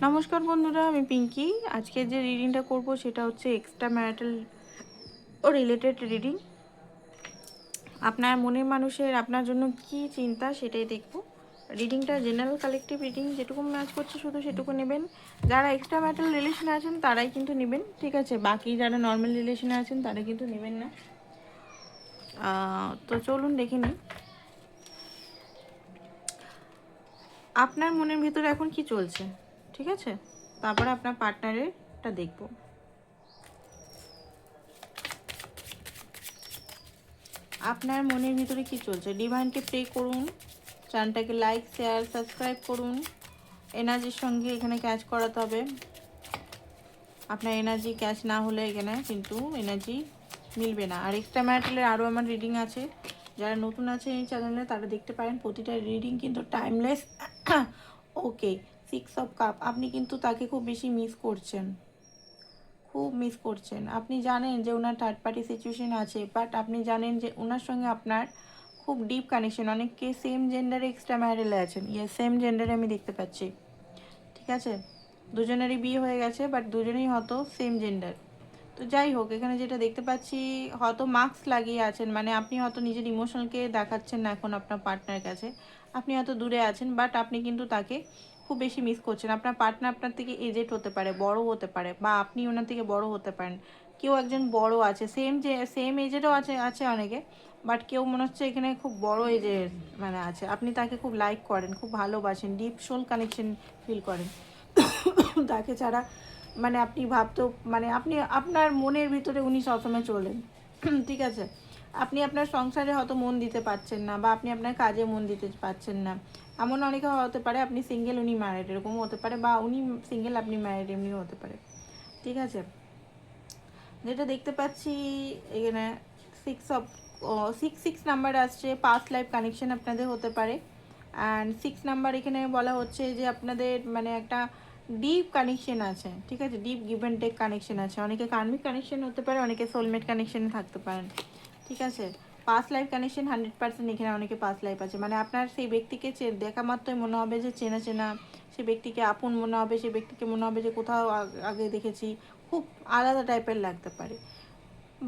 নমস্কার বন্ধুরা, আমি পিঙ্কি। আজকে যে রিডিংটা করব সেটা হচ্ছে এক্সট্রা ম্যারিটাল ও রিলেটেড রিডিং। আপনার মনের মানুষের আপনার জন্য কি চিন্তা সেটাই দেখব। রিডিংটা জেনারেল কালেকটিভ রিডিং, যেটুকু ম্যাচ করছে শুধু সেটুকু নেবেন। যারা এক্সট্রা ম্যারিটাল রিলেশনে আছেন তারাই কিন্তু নেবেন, ঠিক আছে? বাকি যারা নর্মাল রিলেশনে আছেন তারা কিন্তু নেবেন না। তো চলুন দেখে নিই আপনার মনের ভিতরে এখন কি চলছে, ঠিক আছে? তারপরে আপনার পার্টনারেরটা দেখব। আপনার মনের ভিতরে কি চলছে? ডিভাইনকে প্রে করুন, চ্যানেলটাকে লাইক শেয়ার সাবস্ক্রাইব করুন। এনার্জির সঙ্গে এখানে ক্যাচ করাতে হবে। আপনার এনার্জি ক্যাচ না হলে এখানে কিন্তু এনার্জি মিলবে না। আর এক্সট্রা ম্যারিটালের আরও আমার রিডিং আছে, যারা নতুন আছে এই চ্যানেলে তারা দেখতে পারেন। প্রতিটা রিডিং কিন্তু টাইমলেস। Okay, 6 of cup. আপনি কিন্তু তাকে খুব বেশি মিস করছেন, খুব মিস করছেন। আপনি জানেন যে ওনার থার্ড পার্টি সিচুয়েশন আছে, বাট আপনি জানেন যে ওনার সঙ্গে আপনার খুব ডিপ কানেকশন। অনেককে সেম জেন্ডারে এক্সট্রা ম্যারিটালে আছেন, সেম জেন্ডারে আমি দেখতে পাচ্ছি, ঠিক আছে? দুজনেরই বিয়ে হয়ে গেছে, বাট দুজনেই হয়তো সেম জেন্ডার। তো যাই হোক, এখানে যেটা দেখতে পাচ্ছি, হয়তো মাস্ক লাগিয়ে আছেন, মানে আপনি হয়তো নিজের ইমোশনকে দেখাচ্ছেন না এখন আপনার পার্টনারের কাছে। আপনি হয়তো দূরে আছেন, বাট আপনি কিন্তু তাকে খুব বেশি মিস করছেন। আপনার পার্টনার আপনার থেকে এজেড হতে পারে, বড় হতে পারে, বা আপনি ওনার থেকে বড় হতে পারেন। কেউ একজন বড় আছে, সেম এজেরও আছে আছে অনেকে, বাট কেউ মনে হচ্ছে এখানে খুব বড় এজের মানে আছে। আপনি তাকে খুব লাইক করেন, খুব ভালোবাসেন, ডিপ সোল কানেকশন ফিল করেন তাকে ছাড়া। মানে আপনি ভাবতেও, মানে আপনি আপনার মনের ভিতরে উনি সবসময় চলেন ঠিক আছে? আপনি আপনার সংসারে হয়তো মন দিতে পারছেন না, বা আপনি আপনার কাজে মন দিতে পারছেন না। এমন অনেকে হতে পারে আপনি সিঙ্গেল, উনি ম্যারিড, এরকমও হতে পারে, বা উনি সিঙ্গেল আপনি ম্যারিড, এমনিও হতে পারে, ঠিক আছে? যেটা দেখতে পাচ্ছি এখানে six of six six number আসছে। পাস্ট লাইফ কানেকশন আপনাদের হতে পারে। অ্যান্ড 6 নাম্বার এখানে বলা হচ্ছে যে আপনাদের মানে একটা ডিপ কানেকশন আছে, ঠিক আছে? Deep give and take connection আছে। অনেকে কার্মিক কানেকশন হতে পারে, অনেকে সোলমেট কানেকশনে থাকতে পারেন, ঠিক আছে? পাস্ট লাইফ কানেকশন 100% এখানে অনেকে পাস্ট লাইফ আছে। মানে আপনার সেই ব্যক্তিকে দেখা মাত্রই মনে হবে যে চেনা চেনা, সেই ব্যক্তিকে আপন মনে হবে, সেই ব্যক্তিকে মনে হবে যে কোথাও আগে দেখেছি। খুব আলাদা টাইপের লাগতে পারে।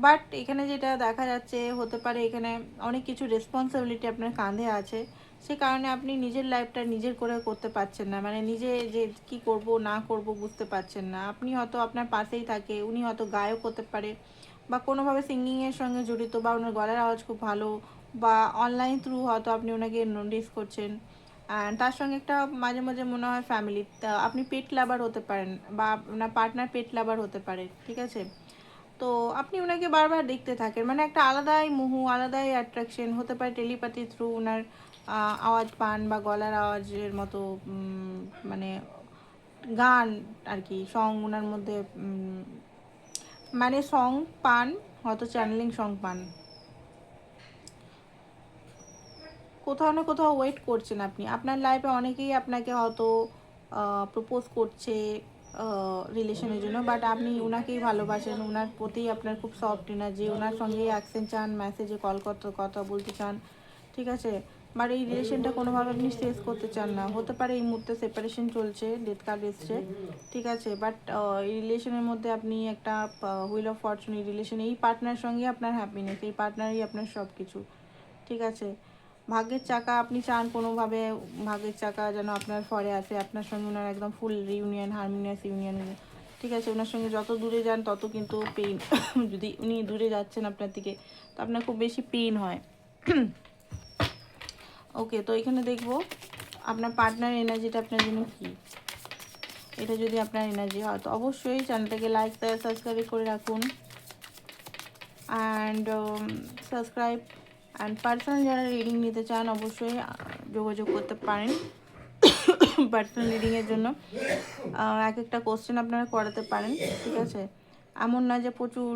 বাট এখানে যেটা দেখা যাচ্ছে, হতে পারে এখানে অনেক কিছু রেসপন্সিবিলিটি আপনার কাঁধে আছে, সে কারণে আপনি নিজের লাইফটা নিজের করে করতে পারছেন না। মানে নিজে যে কি করব না করব বুঝতে পারছেন না। আপনি হয়তো আপনার পাশেই থাকে, উনি হয়তো গায়ক হতে পারে, বা কোনোভাবে সিঙ্গিংয়ের সঙ্গে জড়িত, বা ওনার গলার আওয়াজ খুব ভালো, বা অনলাইন থ্রু হয়তো আপনি ওনাকে নোটিস করছেন। অ্যান্ড তার সঙ্গে একটা মাঝে মাঝে মনে হয় ফ্যামিলি, আপনি পেট লাভার হতে পারেন, বা আপনার পার্টনার পেট লাভার হতে পারে, ঠিক আছে? তো আপনি ওনাকে বারবার দেখতে থাকেন, মানে একটা আলাদাই মোহ, আলাদাই অ্যাট্রাকশন হতে পারে। টেলিপ্যাথি থ্রু ওনার আওয়াজ পান, বা গলার আওয়াজের মতো মানে গান আর কি, সং ওনার মধ্যে মানে সং পান, হয়তো চ্যানেলিং সং পান। কোথাও না কোথাও ওয়েট করছেন আপনি। আপনার লাইফে অনেকেই আপনাকে হয়তো প্রপোজ করছে রিলেশনের জন্য, বাট আপনি ওনাকেই ভালোবাসেন, ওনার প্রতি আপনার খুব সফট এনার্জি, ওনার সঙ্গেই অ্যাকশন চান, মেসেজে কল করতে কথা বলতে চান, ঠিক আছে? বাট এই রিলেশনটা কোনোভাবে আপনি শেষ করতে চান না। হতে পারে এই মুহূর্তে সেপারেশন চলছে, ডেথ কার্ড এসছে, ঠিক আছে? বাট এই রিলেশনের মধ্যে আপনি একটা হুইল অফ ফরচুন, এই রিলেশন, এই পার্টনার সঙ্গে আপনার হ্যাপিনেস, এই পার্টনারই আপনার সব কিছু, ঠিক আছে? ভাগ্যের চাকা আপনি চান কোনোভাবে, ভাগ্যের চাকা যেন আপনার ফরে আসে, আপনার সঙ্গে ওনার একদম ফুল রিউনিয়ন, হারমোনিয়াস ইউনিয়ন, ঠিক আছে? ওনার সঙ্গে যত দূরে যান তত কিন্তু পেইন যদি উনি দূরে যাচ্ছেন আপনার থেকে, তো আপনার খুব বেশি পেইন হয়। ওকে, তো এখানে দেখবো আপনার পার্টনার এনার্জিটা আপনার জন্য কী। এটা যদি আপনার এনার্জি হয় তো অবশ্যই চ্যানেলটাকে লাইক সাবস্ক্রাইব করে রাখুন, অ্যান্ড সাবস্ক্রাইব। অ্যান্ড পার্সোনাল যারা রিডিং নিতে চান অবশ্যই যোগাযোগ করতে পারেন পার্সোনাল রিডিংয়ের জন্য। এক একটা কোশ্চেন আপনারা করাতে পারেন, ঠিক আছে? এমন না যে প্রচুর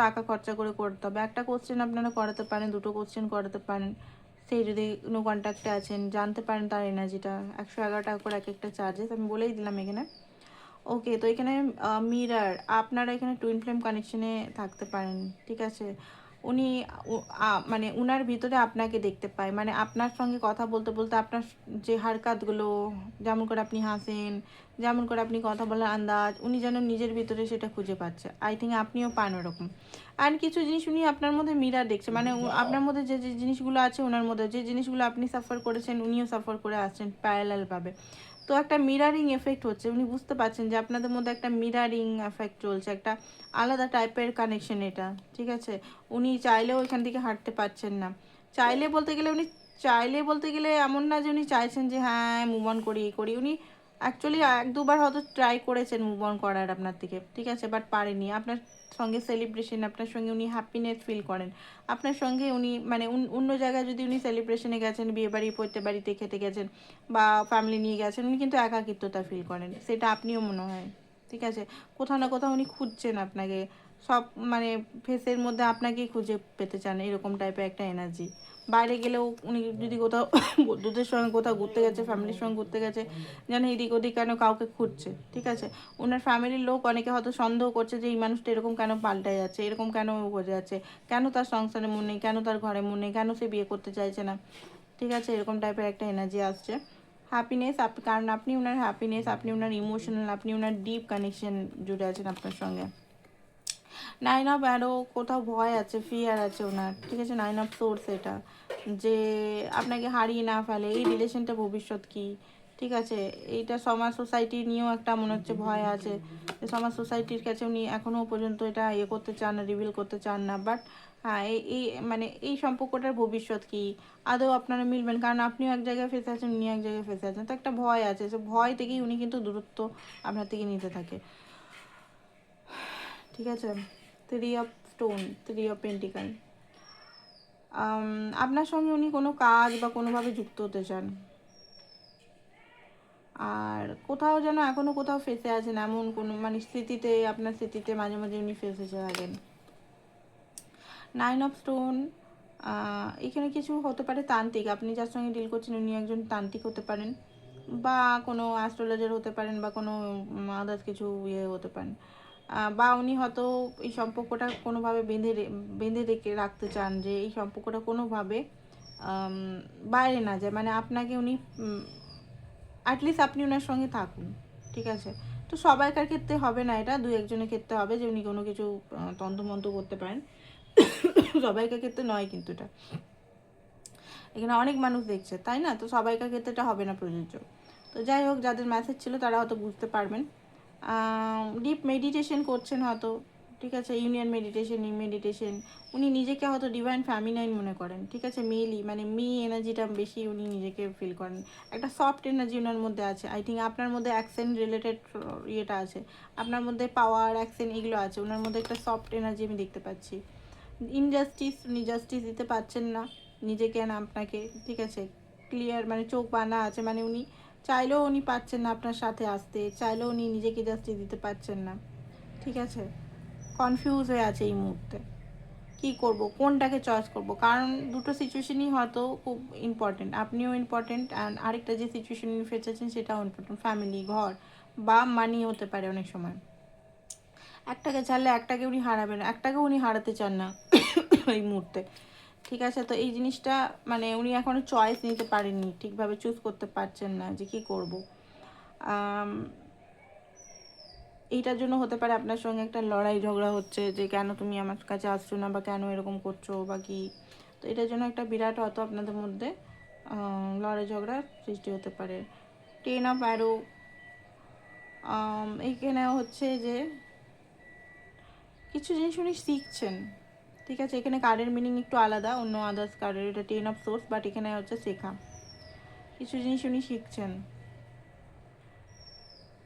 টাকা খরচা করে করতে হবে। একটা কোশ্চেন আপনারা করাতে পারেন, দুটো কোশ্চেন করাতে পারেন। সেই যদি কোনো কন্ট্যাক্টে আছেন, জানতে পারেন তার এনার্জিটা। 111 টাকা করে এক একটা চার্জেস আমি বলেই দিলাম এখানে। ওকে, তো এখানে মিরার, আপনারা এখানে টুইন ফ্লেম কানেকশনে থাকতে পারেন, ঠিক আছে? উনি মানে উনার ভিতরে আপনাকে দেখতে পায়, মানে আপনার সঙ্গে কথা বলতে বলতে আপনার যে হারকাতগুলো, যেমন করে আপনি হাসেন, যেমন করে আপনি কথা বলার আন্দাজ, উনি যেন নিজের ভিতরে সেটা খুঁজে পাচ্ছে। আই থিঙ্ক আপনিও পান ওরকম। আর কিছু জিনিস উনি আপনার মধ্যে মিরার দেখছে, মানে আপনার মধ্যে যে যে জিনিসগুলো আছে ওনার মধ্যে, যে জিনিসগুলো আপনি সাফার করেছেন উনিও সাফার করে আসছেন প্যারালালভাবে। তো একটা মিরারিং এফেক্ট হচ্ছে, উনি বুঝতে পারছেন যে আপনাদের মধ্যে একটা মিরারিং এফেক্ট চলছে, একটা আলাদা টাইপের কানেকশন এটা, ঠিক আছে। উনি চাইলেও এখান থেকে হাঁটতে পারছেন না। চাইলে বলতে গেলে এমন না যে উনি চাইছেন যে হ্যাঁ মুভ অন করি করি, উনি অ্যাকচুয়ালি এক দুবার হয়তো ট্রাই করেছেন মুভ অন করার আপনার থেকে, ঠিক আছে, বাট পারেনি। আপনার সঙ্গে সেলিব্রেশন, আপনার সঙ্গে উনি হ্যাপিনেস ফিল করেন, আপনার সঙ্গে উনি মানে অন্য জায়গায় যদি উনি সেলিব্রেশনে গেছেন, বিয়ে বাড়ি পৈতে বাড়িতে খেতে গেছেন বা ফ্যামিলি নিয়ে গেছেন, উনি কিন্তু একাকিত্বতা ফিল করেন, সেটা আপনিও মনে হয়, ঠিক আছে। কোথাও না কোথাও উনি খুঁজছেন আপনাকে, সব মানে ফেসের মধ্যে আপনাকেই খুঁজে পেতে চান, এরকম টাইপের একটা এনার্জি। বাইরে গেলেও উনি যদি কোথাও বন্ধুদের সঙ্গে কোথাও ঘুরতে গেছে, ফ্যামিলির সঙ্গে ঘুরতে গেছে, যেন এদিক ওদিক কেন কাউকে খুঁজছে, ঠিক আছে। ওনার ফ্যামিলির লোক অনেকে হয়তো সন্দেহ করছে যে এই মানুষটা এরকম কেন পাল্টে যাচ্ছে, এরকম কেন বোঝা যাচ্ছে, কেন তার সংসারে মন নেই, কেন তার ঘরে মন নেই, কেন সে বিয়ে করতে চাইছে না, ঠিক আছে, এরকম টাইপের একটা এনার্জি আসছে। হ্যাপিনেস, কারণ আপনি ওনার হ্যাপিনেস, আপনি ওনার ইমোশনাল, আপনি ওনার ডিপ কানেকশন জুড়ে আছেন আপনার সঙ্গে। 9 অফ অ্যারো, কোথাও ভয় আছে, ফিয়ার আছে ওনার, ঠিক আছে। 9 অফ সোর্স এটা, যে আপনাকে হারিয়ে না ফেলে, এই রিলেশনটা ভবিষ্যৎ কি, ঠিক আছে। এইটা সমাজ সোসাইটি নিয়েও একটা মনে হচ্ছে ভয় আছে, সমাজ সোসাইটির কাছে উনি এখনও পর্যন্ত এটা করতে চান না, রিভিল করতে চান না। বাট হ্যাঁ, এই মানে এই সম্পর্কটার ভবিষ্যৎ কি, আদৌ আপনারা মিলবেন, কারণ আপনিও এক জায়গায় ফেসে আছেন, উনি এক জায়গায় ফেসে আছেন, তো একটা ভয় আছে, সে ভয় থেকেই উনি কিন্তু দূরত্ব আপনার থেকে নিতে থাকে, ঠিক আছে। 3 অফ স্টোন, 3 অফ পেন্টিকাল, আপনার সঙ্গে উনি কোনো কাজ বা কোনোভাবে যুক্ত হতে চান, আর কোথাও যেন এখনও কোথাও ফেসে আছেন, এমন কোনো মানে স্মৃতিতে, আপনার স্মৃতিতে মাঝে মাঝে উনি ফেসে থাকেন। 9 অফ স্টোন, এখানে কিছু হতে পারে তান্ত্রিক, আপনি যার সঙ্গে ডিল করছেন উনি একজন তান্ত্রিক হতে পারেন, বা কোনো অ্যাস্ট্রোলজার হতে পারেন, বা কোনো আদার্স কিছু হতে পারেন, বা উনি হয়তো এই সম্পর্কটা কোনোভাবে বেঁধে রেখে রাখতে চান, যে এই সম্পর্কটা কোনোভাবে বাইরে না যায়, মানে আপনাকে উনি অ্যাটলিস্ট আপনি ওনার সঙ্গে থাকুন, ঠিক আছে। তো সবাইকার ক্ষেত্রে হবে না, এটা দু একজনের ক্ষেত্রে হবে যে উনি কোনো কিছু তন্ত্রমন্ত্র করতে পারেন, সবাইকার ক্ষেত্রে নয় কিন্তু এটা, এখানে অনেক মানুষ দেখছে তাই না, তো সবাইকার ক্ষেত্রে এটা হবে না প্রযোজ্য। তো যাই হোক, যাদের মেসেজ ছিল তারা হয়তো বুঝতে পারবেন। ডিপ মেডিটেশন করছেন হয়তো, ঠিক আছে, ইউনিয়ন মেডিটেশন, উনি নিজেকে হয়তো ডিভাইন ফ্যামিনাইন মনে করেন, ঠিক আছে, মেলি মানে এনার্জিটা বেশি উনি নিজেকে ফিল করেন, একটা সফট এনার্জি ওনার মধ্যে আছে। আই থিঙ্ক আপনার মধ্যে অ্যাকসেন্ট রিলেটেড ইয়েটা আছে, আপনার মধ্যে পাওয়ার অ্যাকসেন্ট এগুলো আছে, ওনার মধ্যে একটা সফট এনার্জি আমি দেখতে পাচ্ছি। ইনজাস্টিস, উনি জাস্টিস দিতে পারছেন না নিজেকে না আপনাকে, ঠিক আছে, ক্লিয়ার মানে চোখ বাঁধা আছে, মানে উনি চাইলেও উনি পাচ্ছেন না আপনার সাথে আসতে, চাইলেও উনি নিজেকে জাস্টিস দিতে পারছেন না, ঠিক আছে, কনফিউজ হয়ে আছে এই মুহূর্তে, কি করব, কোনটাকে চয়েস করব, কারণ দুটো সিচুয়েশনই হয়তো খুব ইম্পর্টেন্ট, আপনিও ইম্পর্টেন্ট, অ্যান্ড আরেকটা যে সিচুয়েশন ফেস আছেন সেটাও ইম্পর্টেন্ট, ফ্যামিলি, ঘর বা মানি হতে পারে অনেক সময়। একটাকে ছাড়লে একটাকে উনি হারাবেন, একটাকে উনি হারাতে চান না এই মুহূর্তে, ঠিক আছে। তো এই জিনিসটা মানে উনি এখনও চয়েস নিতে পারেননি, ঠিকভাবে চুজ করতে পারছেন না যে কী করব। এইটার জন্য হতে পারে আপনার সঙ্গে একটা লড়াই ঝগড়া হচ্ছে, যে কেন তুমি আমার কাছে আসছো না, বা কেন এরকম করছো বা কি। তো এটার জন্য একটা বিরাট হয়তো আপনাদের মধ্যে লড়াই ঝগড়ার সৃষ্টি হতে পারে। 10 অফ অ্যারো, এইখানে হচ্ছে যে কিছু জিনিস উনি শিখছেন, ঠিক আছে, এখানে কার্ডের মিনিং একটু আলাদা অন্য আদার্স কার্ডের, এটা 10 অফ সোর্স, বাট এখানে হচ্ছে শেখা, কিছু জিনিস উনি শিখছেন,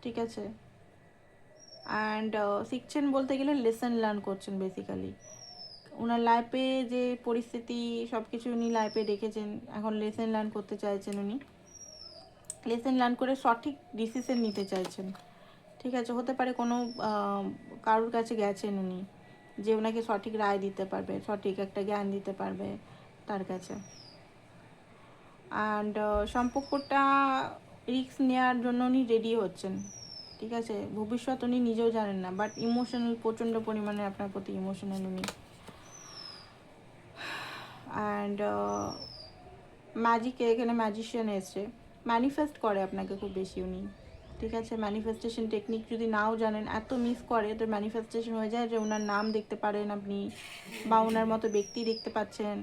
ঠিক আছে। অ্যান্ড শিখছেন বলতে গেলে লেসন লার্ন করছেন বেসিক্যালি, ওনার লাইফে যে পরিস্থিতি সব কিছু উনি লাইফে দেখেছেন, এখন লেসন লার্ন করতে চাইছেন উনি, লেসন লার্ন করে সঠিক ডিসিশন নিতে চাইছেন, ঠিক আছে। হতে পারে কোনো কারোর কাছে গেছেন উনি, যে ওনাকে সঠিক রায় দিতে পারবে, সঠিক একটা জ্ঞান দিতে পারবে তার কাছে। অ্যান্ড সম্পর্কটা রিস্ক নেওয়ার জন্য উনি রেডি হচ্ছেন, ঠিক আছে। ভবিষ্যৎ উনি নিজেও জানেন না, বাট ইমোশনাল প্রচণ্ড পরিমাণে আপনার প্রতি ইমোশনাল উনি। অ্যান্ড ম্যাজিকে এখানে ম্যাজিশিয়ান এসছে, ম্যানিফেস্ট করে আপনাকে খুব বেশি উনি, ঠিক আছে। ম্যানিফেস্টেশন টেকনিক যদি নাও জানেন, এত মিস করে তো ম্যানিফেস্টেশন হয়ে যায় যে ওনার নাম দেখতে পারেন আপনি, বা ওনার মতো ব্যক্তি দেখতে পাচ্ছেন,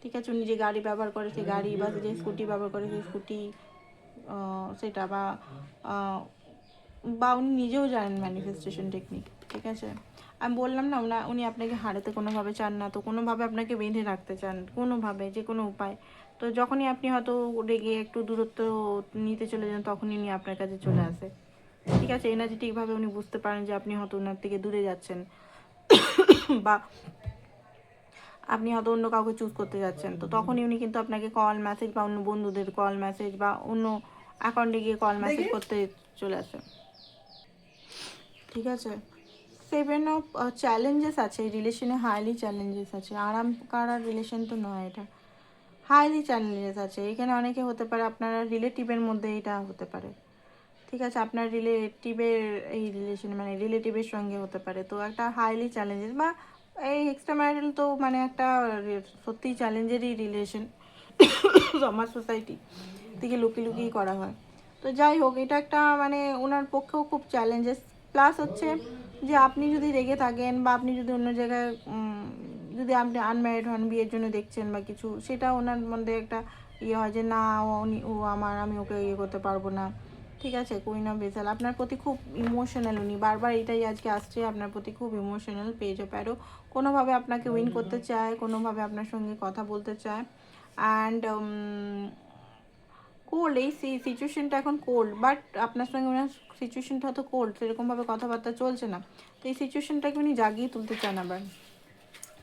ঠিক আছে। উনি যে গাড়ি ব্যবহার করে সেই গাড়ি, বা যে স্কুটি ব্যবহার করে সেই স্কুটি, সেটা বা উনি নিজেও জানেন ম্যানিফেস্টেশন টেকনিক, ঠিক আছে। আমি বললাম না উনি আপনাকে হারাতে কোনোভাবে চান না, তো কোনোভাবে আপনাকে বেঁধে রাখতে চান, কোনোভাবে যে কোনো উপায়। তো যখনই আপনি হয়তো রেগে একটু দূরত্ব নিতে চলে যান, তখনই উনি আপনার কাছে চলে আসে, ঠিক আছে। এনার্জেটিকভাবে উনি বুঝতে পারেন যে আপনি হয়তো ওনার থেকে দূরে যাচ্ছেন, বা আপনি হয়তো অন্য কাউকে চুজ করতে যাচ্ছেন, তো তখনই উনি কিন্তু আপনাকে কল মেসেজ, বা অন্য বন্ধুদের কল মেসেজ, বা অন্য অ্যাকাউন্টে গিয়ে কল মেসেজ করতে চলে আসে, ঠিক আছে। 7 অফ চ্যালেঞ্জেস আছে এই রিলেশনে, হাইলি চ্যালেঞ্জেস আছে, আরাম করার রিলেশন তো নয় এটা, হাইলি চ্যালেঞ্জেস আছে। এখানে অনেকে হতে পারে আপনারা রিলেটিভের মধ্যে, এটা হতে পারে, ঠিক আছে। আপনার রিলেটিভের এই রিলেশন, মানে রিলেটিভের সঙ্গে হতে পারে, তো একটা হাইলি চ্যালেঞ্জেস, বা এই এক্সট্রা ম্যারিটাল তো মানে একটা সত্যিই চ্যালেঞ্জেরই রিলেশন, সমাজ সোসাইটি থেকে লুকিয়ে লুকিয়ে করা হয়। তো যাই হোক, এটা একটা মানে ওনার পক্ষেও খুব চ্যালেঞ্জেস। প্লাস হচ্ছে যে আপনি যদি রেগে থাকেন, বা আপনি যদি অন্য জায়গায় যদি আপনি আনম্যারিড হন, বিয়ের জন্য দেখছেন বা কিছু, সেটা ওনার মধ্যে একটা ইয়ে হয় যে না, ও আমার, আমি ওকে ইয়ে করতে পারবো না, ঠিক আছে। কুইন অফ ভেসেল আপনার প্রতি খুব ইমোশনাল, উনি বারবার এটাই আজকে আসছে, আপনার প্রতি খুব ইমোশনাল। পেজ অফ অ্যারো কোনোভাবে আপনাকে উইন করতে চায়, কোনোভাবে আপনার সঙ্গে কথা বলতে চায়। অ্যান্ড কোল্ড, এই সিচুয়েশনটা এখন কোল্ড, বাট আপনার সঙ্গে ওনার সিচুয়েশনটা হয়তো কোল্ড, সেরকমভাবে কথাবার্তা চলছে না, তো এই সিচুয়েশনটাকে উনি জাগিয়ে তুলতে চান আবার,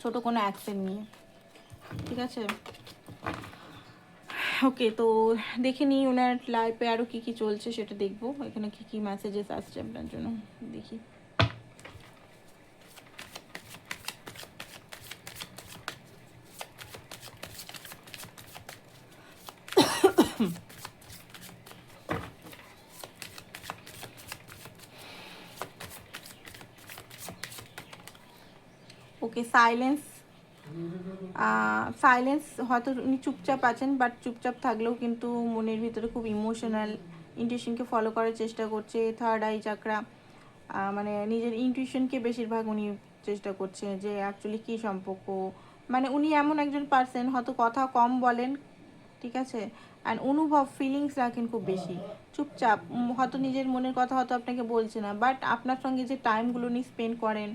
ছোটো কোনো অ্যাকশন নিয়ে, ঠিক আছে। ওকে, তো দেখে নিই ওনার লাইফে আরও কী কী চলছে, সেটা দেখবো এখানে কী কী মেসেজেস আসছে আপনার জন্য, দেখি। ওকে, সাইলেন্স, সাইলেন্স, হয়তো উনি চুপচাপ আছেন, বাট চুপচাপ থাকলেও কিন্তু মনের ভিতরে খুব ইমোশনাল, ইনটিউশনকে ফলো করার চেষ্টা করছে। থার্ড আই চাকরা, মানে নিজের ইনটিউশনকে বেশিরভাগ উনি চেষ্টা করছে যে অ্যাকচুয়ালি কী সম্পর্ক, মানে উনি এমন একজন পার্সন, হয়তো কথা কম বলেন, ঠিক আছে। অ্যান্ড অনুভব, ফিলিংস রাখেন খুব বেশি, চুপচাপ, হয়তো নিজের মনের কথা হয়তো আপনাকে বলছে না, বাট আপনার সঙ্গে যে টাইমগুলো উনি স্পেন্ড করেন,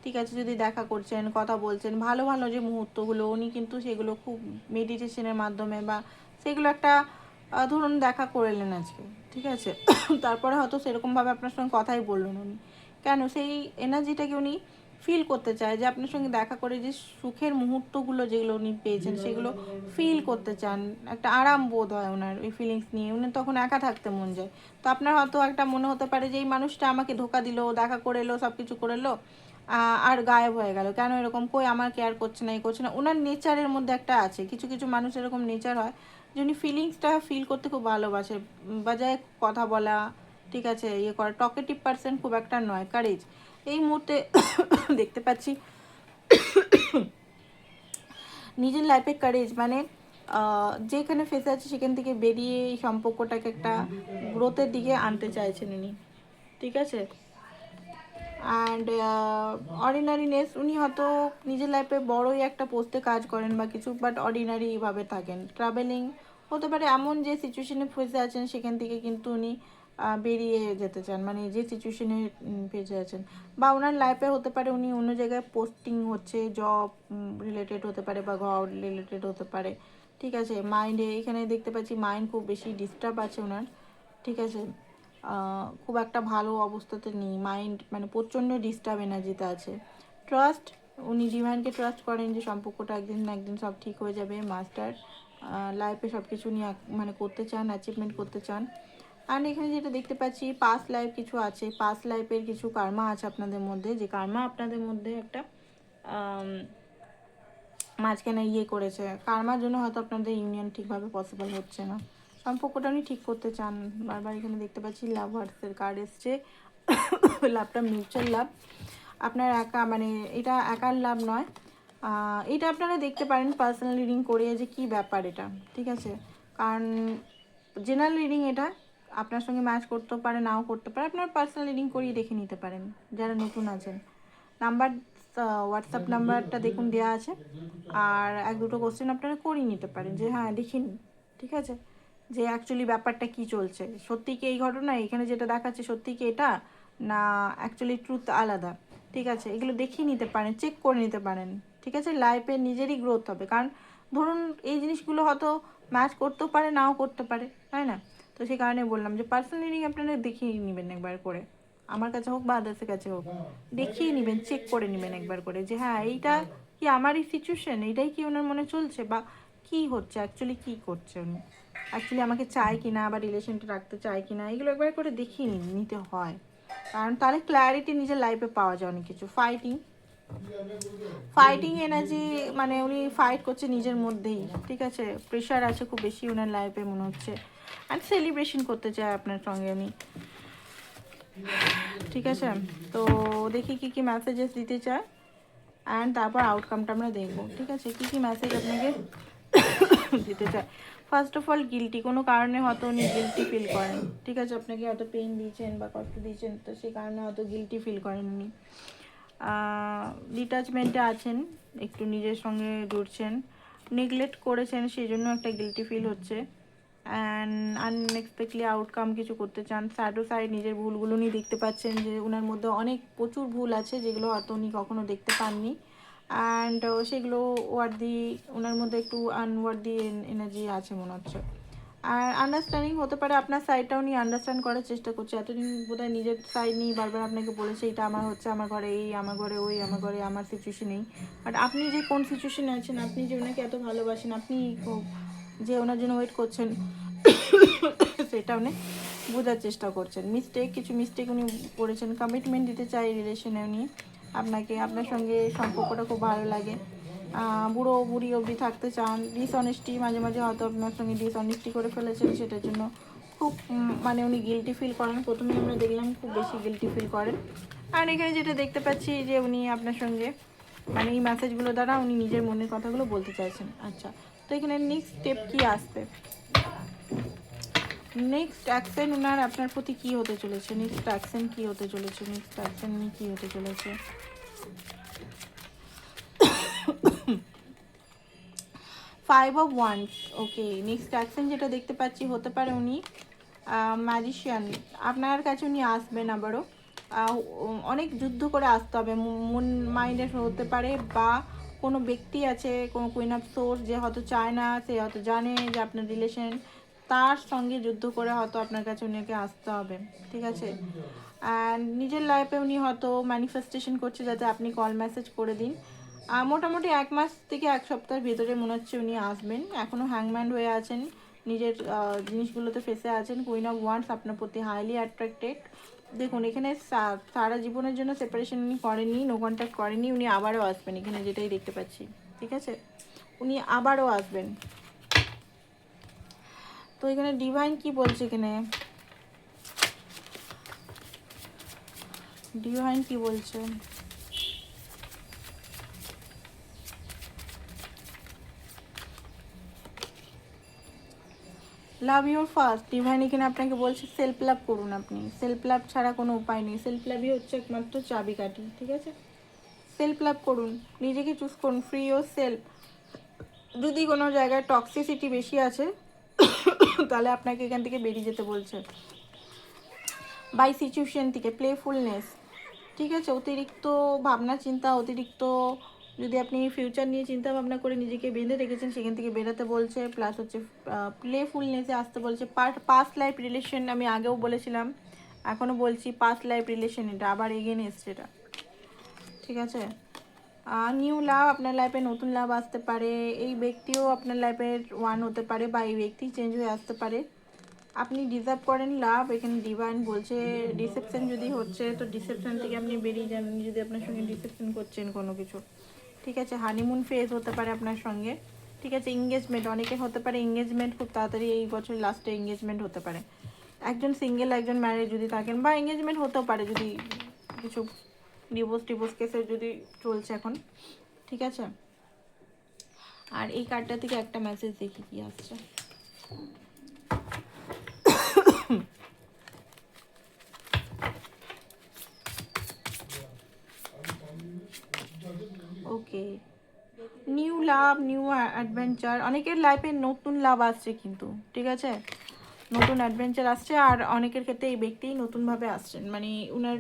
ঠিক আছে, যদি দেখা করছেন, কথা বলছেন, ভালো ভালো যে মুহূর্তগুলো, উনি কিন্তু সেগুলো খুব মেডিটেশনের মাধ্যমে, বা সেগুলো একটা ধরুন দেখা করলেন আজকে, ঠিক আছে, তারপরে হয়তো সেরকমভাবে আপনার সঙ্গে কথাই বললেন উনি, কেন সেই এনার্জিটাকে উনি ফিল করতে চায়, যে আপনার সঙ্গে দেখা করে যে সুখের মুহূর্তগুলো যেগুলো উনি পেয়েছেন, সেগুলো ফিল করতে চান, একটা আরাম বোধ হয় ওনার ওই ফিলিংস নিয়ে, উনি তখন একা থাকতে মন যায়। তো আপনার হয়তো একটা মনে হতে পারে যে এই মানুষটা আমাকে ধোকা দিল, দেখা করে এলো, সব কিছু করে এলো, আর গায়েব হয়ে গেল, কেন এরকম, কই আমার কেয়ার করছে না, এই করছে না। ওনার নেচারের মধ্যে একটা আছে, কিছু কিছু মানুষ এরকম নেচার হয় যে উনি ফিলিংসটা ফিল করতে খুব ভালোবাসে, বাজায় কথা বলা, ঠিক আছে, ইয়ে করা, টকেটিভ পার্সন খুব একটা নয়, কারেজ এই মুহূর্তে দেখতে পাচ্ছি। নিজের লাইফে কারেজ, মানে যেখানে ফেসে আছে সেখান থেকে বেরিয়ে এই সম্পর্কটাকে একটা গ্রোথের দিকে আনতে চাইছেন উনি, ঠিক আছে। অ্যান্ড অর্ডিনারিনেস, উনি হয়তো নিজের লাইফে বড়োই একটা পোস্টে কাজ করেন বা কিছু, বাট অর্ডিনারিভাবে থাকেন। ট্রাভেলিং হতে পারে, এমন যে সিচুয়েশনে ফেসে আছেন সেখান থেকে কিন্তু উনি বেরিয়ে যেতে চান, মানে যে সিচুয়েশনে ফেসে আছেন, বা ওনার লাইফে হতে পারে উনি অন্য জায়গায় পোস্টিং হচ্ছে, জব রিলেটেড হতে পারে, বা ঘর রিলেটেড হতে পারে, ঠিক আছে। মাইন্ডে এখানে দেখতে পাচ্ছি মাইন্ড খুব বেশি ডিস্টার্ব আছে ওনার, ঠিক আছে, খুব একটা ভালো অবস্থাতে নেই মাইন্ড, মানে প্রচণ্ড ডিস্টার্ব এনার্জিতে আছে। ট্রাস্ট, উনি ডিভাইনকে ট্রাস্ট করেন যে সম্পর্কটা একদিন না একদিন সব ঠিক হয়ে যাবে। মাস্টার, লাইফে সব কিছু নিয়ে মানে করতে চান, অ্যাচিভমেন্ট করতে চান। অ্যান্ড এখানে যেটা দেখতে পাচ্ছি, পাস্ট লাইফ কিছু আছে, পাস্ট লাইফের কিছু কার্মা আছে আপনাদের মধ্যে, যে কার্মা আপনাদের মধ্যে একটা মাঝখানে ইয়ে করেছে, কার্মার জন্য হয়তো আপনাদের ইউনিয়ন ঠিকভাবে পসিবল হচ্ছে না, সম্পর্কটা উনি ঠিক করতে চান। বারবার এখানে দেখতে পাচ্ছি লাভার্সের কার্ড এসছে, লাভটা মিউচুয়াল লাভ, আপনার একা, মানে এটা একার লাভ নয়, এটা আপনারা দেখতে পারেন পার্সোনাল রিডিং করিয়ে যে কী ব্যাপার এটা, ঠিক আছে? কারণ জেনারেল রিডিং এটা আপনার সঙ্গে ম্যাচ করতেও পারে, নাও করতে পারে। আপনার পার্সোনাল রিডিং করিয়ে দেখে নিতে পারেন যারা নতুন আছেন। নাম্বার হোয়াটসঅ্যাপ নাম্বারটা দেখুন দেওয়া আছে, আর এক দুটো কোশ্চেন আপনারা করিয়ে নিতে পারেন যে হ্যাঁ দেখিনি, ঠিক আছে, যে অ্যাকচুয়ালি ব্যাপারটা কি চলছে, সত্যি কি এই ঘটনা, এখানে যেটা দেখাচ্ছে সত্যি কি এটা, না অ্যাকচুয়ালি ট্রুথ আলাদা, ঠিক আছে? এগুলো দেখিয়ে নিতে পারেন, চেক করে নিতে পারেন, ঠিক আছে? লাইফে নিজেরই গ্রোথ হবে। কারণ ধরুন এই জিনিসগুলো হয়তো ম্যাচ করতেও পারে, নাও করতে পারে, তাই না? তো সেই কারণে বললাম যে পার্সোনাল রিডিং আপনারা দেখিয়ে নেবেন একবার করে, আমার কাছে হোক বা আদার্সের কাছে হোক, দেখিয়ে নেবেন, চেক করে নেবেন একবার করে যে হ্যাঁ এইটা কি আমারই সিচুয়েশন, এইটাই কি ওনার মনে চলছে, বা কি হচ্ছে অ্যাকচুয়ালি, কি করছে উনি অ্যাকচুয়ালি, আমাকে চায় কি না, বা রিলেশনটা রাখতে চায় কি না, এগুলো একবার করে দেখিয়ে নিতে হয়। কারণ তাহলে ক্ল্যারিটি নিজের লাইফে পাওয়া যায় অনেক কিছু। ফাইটিং এনার্জি, মানে উনি ফাইট করছে নিজের মধ্যেই, ঠিক আছে? প্রেশার আছে খুব বেশি ওনার লাইফে মনে হচ্ছে, অ্যান্ড সেলিব্রেশন করতে চায় আপনার সঙ্গে উনি, ঠিক আছে? তো দেখি কী কী মেসেজেস দিতে চায়, অ্যান্ড তারপর আউটকামটা আমরা দেখবো, ঠিক আছে? কী কী মেসেজ আপনাকে দিতে চায়। ফার্স্ট অফ অল গিল্টি, কোনো কারণে হয়তো উনি গিল্টি ফিল করেন, ঠিক আছে? আপনাকে হয়তো পেন দিয়েছেন বা কষ্ট দিয়েছেন, তো সেই কারণে হয়তো গিল্টি ফিল করেন উনি। ডিটাচমেন্টে আছেন, একটু নিজের সঙ্গে জুড়ছেন, নেগলেক্ট করেছেন সেই জন্য একটা গিল্টি ফিল হচ্ছে, অ্যান্ড আনএক্সপেক্টলি আউটকাম কিছু করতে চান। স্যাডো সাইড, নিজের ভুলগুলো উনি দেখতে পাচ্ছেন যে ওনার মধ্যে অনেক প্রচুর ভুল আছে যেগুলো হয়তো উনি কখনো দেখতে পাননি, অ্যান্ড সেগুলো ওয়ার্দি, ওনার মধ্যে একটু আনওয়ার্দি এনার্জি আছে মনে হচ্ছে। আর আন্ডারস্ট্যান্ডিং হতে পারে, আপনার সাইডটা উনি আন্ডারস্ট্যান্ড করার চেষ্টা করছে। এতদিন বোধহয় নিজের সাইড নিয়ে বারবার আপনাকে বলেছে এটা আমার হচ্ছে, আমার ঘরে এই, আমার ঘরে ওই, আমার ঘরে আমার সিচুয়েশন এই। বাট আপনি যে কোন সিচুয়েশনে আছেন, আপনি যে ওনাকে এত ভালোবাসেন, আপনি যে ওনার জন্য ওয়েট করছেন সেটা উনি বোঝার চেষ্টা করছেন। কিছু মিস্টেক উনি করেছেন, কমিটমেন্ট দিতে চাই রিলেশনে উনি আপনাকে, আপনার সঙ্গে সম্পর্কটা খুব ভালো লাগে, বুড়ো বুড়ি অবধি থাকতে চান। ডিসঅনেস্টি, মাঝে মাঝে হয়তো আপনার সঙ্গে ডিসঅনেস্টি করে ফেলেছেন, সেটার জন্য খুব মানে উনি গিল্টি ফিল করেন। প্রথমে আমরা দেখলাম খুব বেশি গিল্টি ফিল করেন, আর এখানে যেটা দেখতে পাচ্ছি যে উনি আপনার সঙ্গে মানে এই মেসেজগুলো দ্বারা উনি নিজের মনের কথাগুলো বলতে চাইছেন। আচ্ছা, তো এখানে নেক্সট স্টেপ কী আসবে, নেক্সট অ্যাকশন ওনার আপনার প্রতি কী হতে চলেছে, নেক্সট অ্যাকশন কী হতে চলেছে, নেক্সট অ্যাকশন নিয়ে কী হতে চলেছে। 5 of Wands, okay. Next action যেটা দেখতে পাচ্ছি হতে পারে উনি ম্যাজিশিয়ান, আপনার কাছে উনি আসবেন আবারও। অনেক যুদ্ধ করে আসতে হবে, মন মাইন্ডের হতে পারে, বা কোনো ব্যক্তি আছে, কোনো কুইন অফ সোর্স, যে হয়তো চায় না, সে হয়তো জানে যে আপনার রিলেশন, তার সঙ্গে যুদ্ধ করে হয়তো আপনার কাছে উনিকে আসতে হবে, ঠিক আছে? অ্যান্ড নিজের লাইফে উনি হয়তো ম্যানিফেস্টেশন করছে যাতে আপনি কল মেসেজ করে দিন। মোটামুটি 1 মাস থেকে 1 সপ্তাহের ভেতরে মনে হচ্ছে উনি আসবেন। এখনও হ্যাংম্যান হয়ে আছেন, নিজের জিনিসগুলোতে ফেসে আছেন। কুইন অফ ওয়ান্ডস আপনার প্রতি হাইলি অ্যাট্রাক্টেড। দেখুন এখানে সারা জীবনের জন্য সেপারেশন উনি করেননি, নো কন্ট্যাক্ট করেননি, উনি আবারও আসবেন, এখানে যেটাই দেখতে পাচ্ছি, ঠিক আছে? উনি আবারও আসবেন। তো এখানে ডিভাইন কি বলছে, এখানে ডিভাইন কি বলছে, লাভ ইউর ফার্স্ট। ডিভাইন এখানে আপনাকে বলছে সেলফ লাভ করুন, আপনি সেলফ লাভ ছাড়া কোনো উপায় নেই, সেলফ লাভই হচ্ছে একমাত্র চাবিকাঠি, ঠিক আছে? সেলফ লাভ করুন, নিজেকে চুজ করুন, ফ্রি ইউর সেলফ। যদি কোনো জায়গায় টক্সিসিটি বেশি আছে তাহলে আপনাকে এখান থেকে বেরিয়ে যেতে বলছে, বাই সিচুয়েশন থেকে। প্লেফুলনেস, ঠিক আছে? অতিরিক্ত ভাবনা চিন্তা, অতিরিক্ত যদি আপনি ফিউচার নিয়ে চিন্তা ভাবনা করে নিজেকে বেঁধে রেখেছেন সেখান থেকে বেরোতে বলছে, প্লাস হচ্ছে প্লেফুলনেসে আসতে বলছে। পাস্ট লাইফ রিলেশন, আমি আগেও বলেছিলাম, এখনও বলছি, পাস্ট লাইফ রিলেশন এটা আবার এগেন এসছে এটা, ঠিক আছে? নিউ লাভ, আপনার লাইফে নতুন লাভ আসতে পারে। এই ব্যক্তিও আপনার লাইফের ওয়ান হতে পারে, বা এই ব্যক্তি চেঞ্জ হয়ে আসতে পারে। আপনি ডিজার্ভ করেন লাভ, এখানে ডিভাইন বলছে। ডিসেপশন যদি হচ্ছে তো ডিসেপশন থেকে আপনি বেরিয়ে যান, যদি আপনার সঙ্গে ডিসেপশন করছেন কোনো কিছু, ঠিক আছে? হানিমুন ফেজ হতে পারে আপনার সঙ্গে, ঠিক আছে? এঙ্গেজমেন্ট, অনেকের হতে পারে এঙ্গেজমেন্ট, খুব তাড়াতাড়ি এই বছর লাস্টে এঙ্গেজমেন্ট হতে পারে। একজন সিঙ্গেল, একজন ম্যারেজ যদি থাকেন, বা এঙ্গেজমেন্ট হতেও পারে যদি কিছু ডিভোর্স কেসে যদি চলছে এখন, ঠিক আছে? আর এই কার্ডটা থেকে একটা মেসেজ দেখি কি আসছে। ওকে, নিউ লাভ, নিউ অ্যাডভেঞ্চার, অনেকের লাইফে নতুন লাভ আসছে কিন্তু, ঠিক আছে, নতুন অ্যাডভেঞ্চার আসছে। আর অনেকের ক্ষেত্রে এই ব্যক্তিই নতুনভাবে আসছেন, মানে ওনার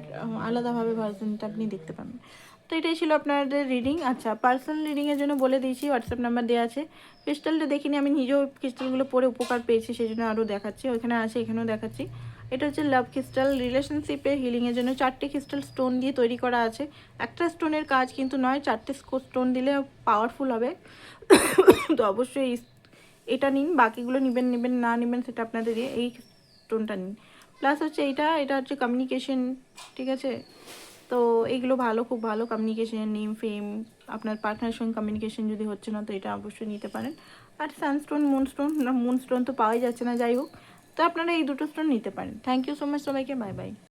আলাদাভাবে ভার্সনটা আপনি দেখতে পাবেন। তো এটাই ছিল আপনাদের রিডিং। আচ্ছা, পার্সোনাল রিডিংয়ের জন্য বলে দিয়েছি, হোয়াটসঅ্যাপ নাম্বার দেওয়া আছে। ক্রিস্টালটা দেখিনি, আমি নিজেও ক্রিস্টালগুলো পরে উপকার পেয়েছি, সেই জন্য আরও দেখাচ্ছি। ওইখানে আছে, এখানেও দেখাচ্ছি। এটা হচ্ছে লাভ ক্রিস্টাল, রিলেশনশিপে হিলিংয়ের জন্য 4টে ক্রিস্টাল স্টোন দিয়ে তৈরি করা আছে। একটা স্টোনের কাজ কিন্তু নয়, 4টে স্টোন দিলে পাওয়ারফুল হবে। তো অবশ্যই এটা নিন, বাকিগুলো নেবেন না নেবেন সেটা আপনাদের এই স্টোনটা নিন। প্লাস হচ্ছে এটা হচ্ছে কমিউনিকেশন, ঠিক আছে। তো এইগুলো ভালো, খুব ভালো কমিউনিকেশন, নেম ফেম, আপনার পার্টনারের সঙ্গে কমিউনিকেশন যদি হচ্ছে না তো এটা অবশ্যই নিতে পারেন। আর সানস্টোন, মুনস্টোন তো পাওয়াই যাচ্ছে না, যাই হোক, তো আপনারা এই দুটো স্টোন নিতে পারেন। থ্যাংক ইউ সো মাচ সবাইকে, বাই বাই।